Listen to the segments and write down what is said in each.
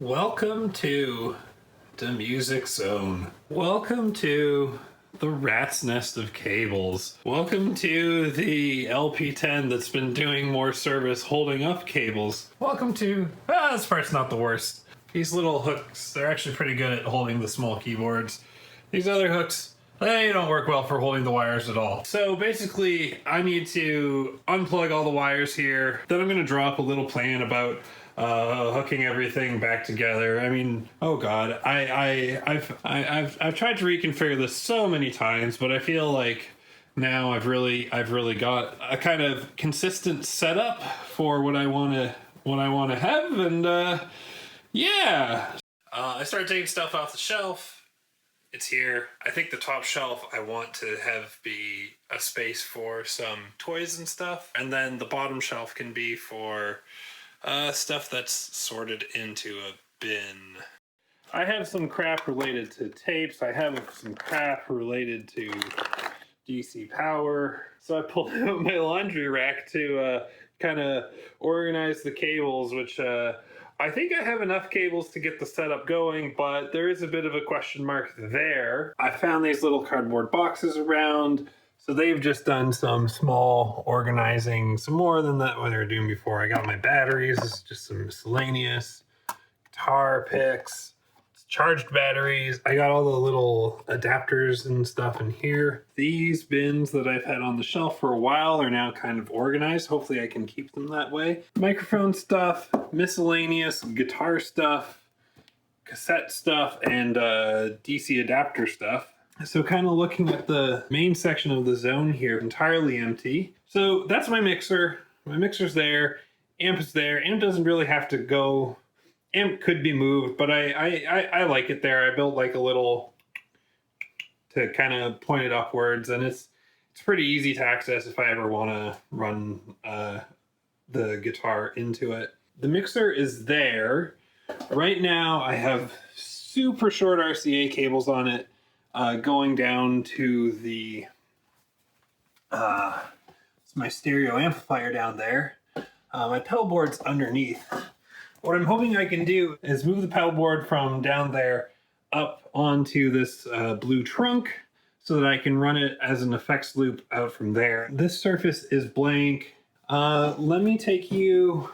Welcome to the Music Zone. Welcome to the rat's nest of cables. Welcome to the LP10 that's been doing more service holding up cables. Welcome to, this part's not the worst. These little hooks, they're actually pretty good at holding the small keyboards. These other hooks, they don't work well for holding the wires at all. So basically, I need to unplug all the wires here. Then I'm gonna draw up a little plan about hooking everything back together. I mean, oh god, I've tried to reconfigure this so many times, but I feel like now I've really got a kind of consistent setup for what I want to have, and yeah. I started taking stuff off the shelf. It's here. I think the top shelf I want to have be a space for some toys and stuff, and then the bottom shelf can be for stuff that's sorted into a bin. I have some crap related to tapes. I have some crap related to DC power. So I pulled out my laundry rack to kind of organize the cables, which I think I have enough cables to get the setup going, but there is a bit of a question mark there. I found these little cardboard boxes around. So they've just done some small organizing, some more than that what they were doing before. I got my batteries, this is just some miscellaneous guitar picks, charged batteries. I got all the little adapters and stuff in here. These bins that I've had on the shelf for a while are now kind of organized. Hopefully I can keep them that way. Microphone stuff, miscellaneous guitar stuff, cassette stuff, and DC adapter stuff. So kind of looking at the main section of the zone here, entirely empty. So that's my mixer. My mixer's there. Amp is there. Amp doesn't really have to go. Amp could be moved, but I like it there. I built like a little to kind of point it upwards, and it's pretty easy to access if I ever want to run the guitar into it. The mixer is there. Right now I have super short RCA cables on it. Going down to the it's my stereo amplifier down there. My pedal board's underneath. What I'm hoping I can do is move the pedal board from down there up onto this blue trunk so that I can run it as an effects loop out from there. This surface is blank. Let me take you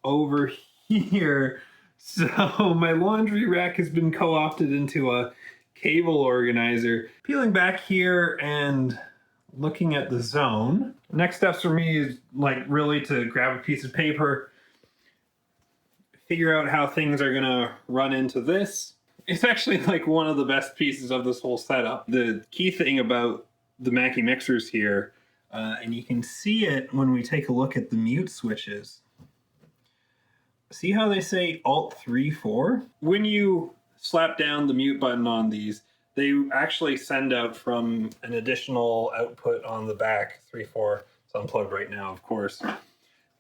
over here. So my laundry rack has been co-opted into a cable organizer. Peeling back here and looking at the zone. Next steps for me is like really to grab a piece of paper, figure out how things are gonna run into this. It's actually like one of the best pieces of this whole setup. The key thing about the Mackie mixers here, and you can see it when we take a look at the mute switches. See how they say Alt-3-4? When you slap down the mute button on these, they actually send out from an additional output on the back, 3-4. It's unplugged right now, of course.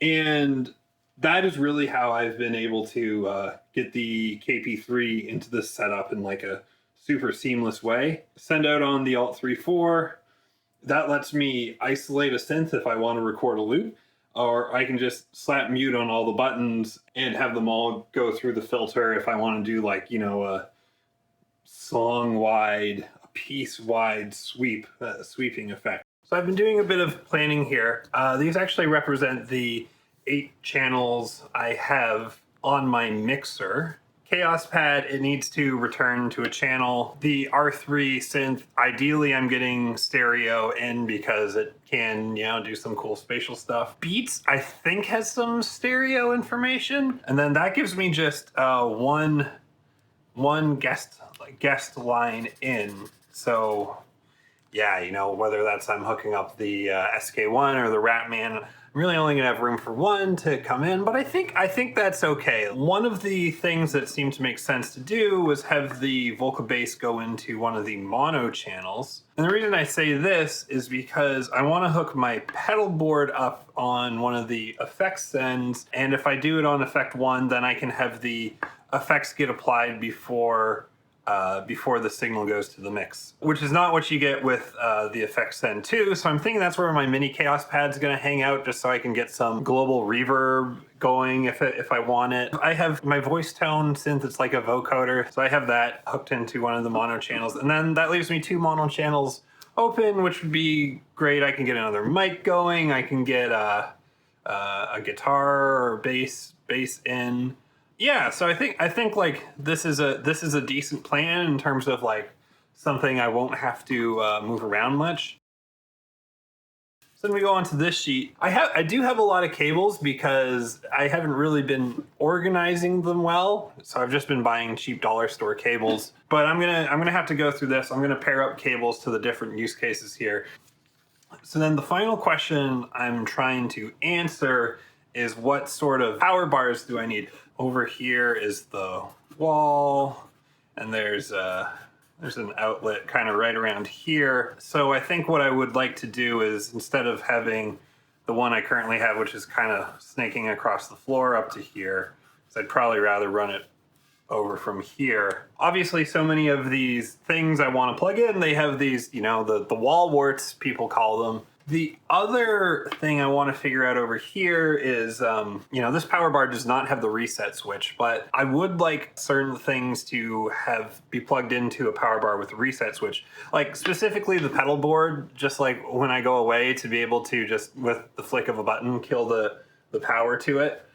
And that is really how I've been able to get the KP3 into this setup in like a super seamless way. Send out on the Alt-3-4. That lets me isolate a synth if I want to record a loop. Or I can just slap mute on all the buttons and have them all go through the filter if I want to do like, you know, a song-wide, a piece-wide sweeping effect. So I've been doing a bit of planning here. These actually represent the 8 channels I have on my mixer. Chaos pad, it needs to return to a channel. The R3 synth, ideally I'm getting stereo in because it can, you know, do some cool spatial stuff. Beats, I think has some stereo information. And then that gives me just one guest line in. So yeah, you know, whether that's I'm hooking up the SK1 or the Ratman, I'm really only gonna have room for one to come in, but I think that's okay. One of the things that seemed to make sense to do was have the vocal bass go into one of the mono channels. And the reason I say this is because I want to hook my pedal board up on one of the effects ends, and if I do it on effect 1, then I can have the effects get applied before the signal goes to the mix, which is not what you get with the effects send 2. So I'm thinking that's where my mini Chaos pad's gonna hang out, just so I can get some global reverb going if I want it. I have my voice tone synth. It's like a vocoder, so I have that hooked into one of the mono channels, and then that leaves me 2 mono channels open, which would be great. I can get another mic going. I can get a guitar or bass in. Yeah, so I think like this is a decent plan in terms of like something I won't have to move around much. So then we go on to this sheet. I do have a lot of cables because I haven't really been organizing them well. So I've just been buying cheap dollar store cables. But I'm gonna have to go through this. I'm gonna pair up cables to the different use cases here. So then the final question I'm trying to answer is what sort of power bars do I need? Over here is the wall, and there's an outlet kind of right around here. So I think what I would like to do is, instead of having the one I currently have, which is kind of snaking across the floor up to here, so I'd probably rather run it over from here. Obviously, so many of these things I want to plug in, they have these, you know, the wall warts, people call them. The other thing I want to figure out over here is, you know, this power bar does not have the reset switch, but I would like certain things to be plugged into a power bar with a reset switch. Like specifically the pedal board, just like when I go away, to be able to just with the flick of a button kill the power to it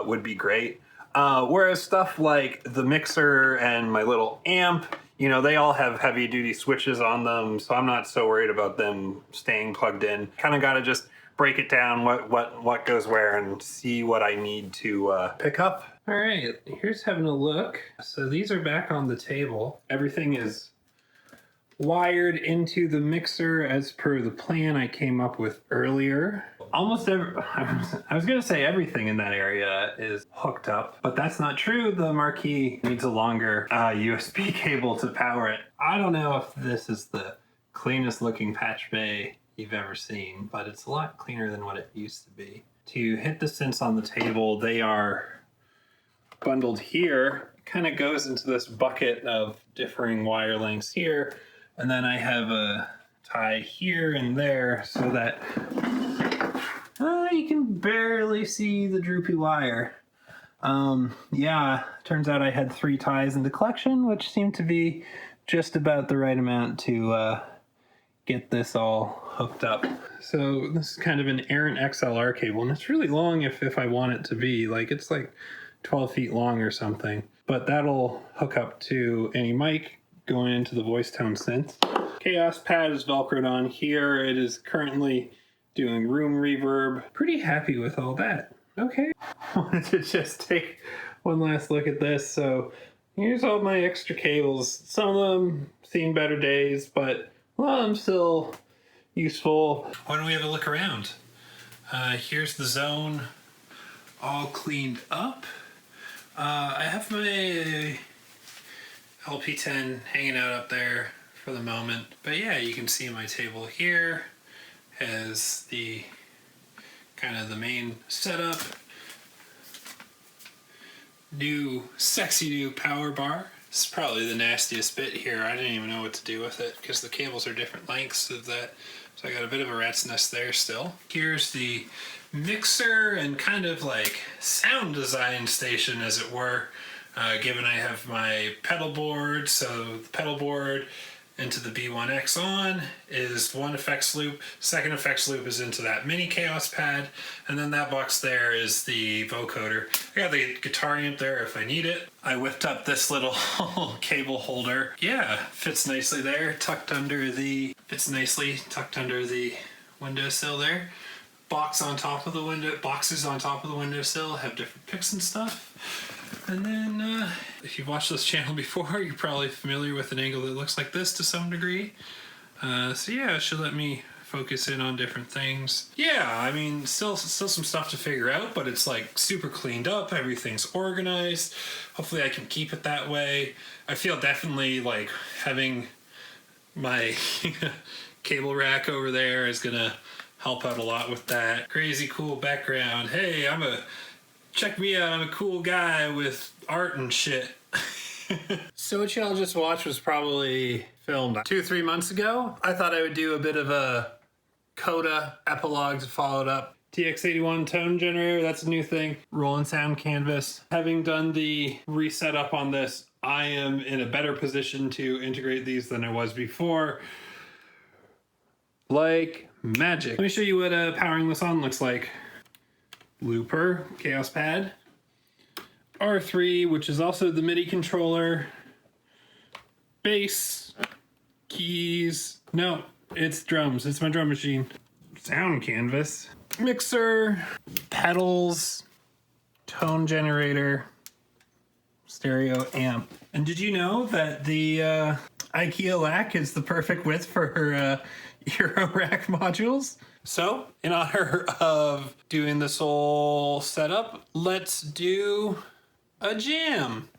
would be great. Whereas stuff like the mixer and my little amp, you know, they all have heavy duty switches on them, so I'm not so worried about them staying plugged in. Kind of got to just break it down, what goes where, and see what I need to pick up. All right, here's having a look. So these are back on the table. Everything is wired into the mixer as per the plan I came up with earlier. I was gonna say everything in that area is hooked up, but that's not true. The marquee needs a longer USB cable to power it. I don't know if this is the cleanest looking patch bay you've ever seen, but it's a lot cleaner than what it used to be. To hit the synths on the table, they are bundled here. It kind of goes into this bucket of differing wire lengths here, and then I have a tie here and there so that you can barely see the droopy wire. Yeah, turns out I had 3 ties in the collection, which seemed to be just about the right amount to get this all hooked up. So this is kind of an Errant XLR cable, and it's really long if I want it to be. Like, it's like 12 feet long or something. But that'll hook up to any mic going into the voice tone synth. Chaos pad is velcroed on here. It is currently doing room reverb. Pretty happy with all that. Okay. Wanted to just take one last look at this. So here's all my extra cables. Some of them seen better days, but a lot of them still useful. Why don't we have a look around? Here's the zone all cleaned up. I have my LP10 hanging out up there for the moment. But yeah, you can see my table here has the kind of the main setup. Sexy new power bar. This is probably the nastiest bit here. I didn't even know what to do with it because the cables are different lengths of that. So I got a bit of a rat's nest there still. Here's the mixer and kind of like sound design station, as it were. Given I have my pedal board, so the pedal board into the B1X on is one effects loop. Second effects loop is into that mini Chaos pad, and then that box there is the vocoder. I got the guitar amp there if I need it. I whipped up this little cable holder. Yeah, fits nicely there, tucked under the windowsill there. Boxes on top of the windowsill have different picks and stuff. And then, if you've watched this channel before, you're probably familiar with an angle that looks like this to some degree. So yeah, it should let me focus in on different things. Yeah, I mean, still some stuff to figure out, but it's like super cleaned up. Everything's organized. Hopefully I can keep it that way. I feel definitely like having my cable rack over there is gonna help out a lot with that. Crazy cool background. Hey, check me out, I'm a cool guy with art and shit. So what y'all just watched was probably filmed 2-3 months ago. I thought I would do a bit of a coda epilogue to follow it up. TX81 tone generator, that's a new thing. Roland sound canvas. Having done the reset up on this, I am in a better position to integrate these than I was before. Like magic. Let me show you what powering this on looks like. Looper, Chaos Pad, R3, which is also the MIDI controller, bass, keys. No, it's drums. It's my drum machine. Sound canvas, mixer, pedals, tone generator, stereo amp. And did you know that the IKEA LAC is the perfect width for her Euro rack modules? So, in honor of doing this whole setup, let's do a jam.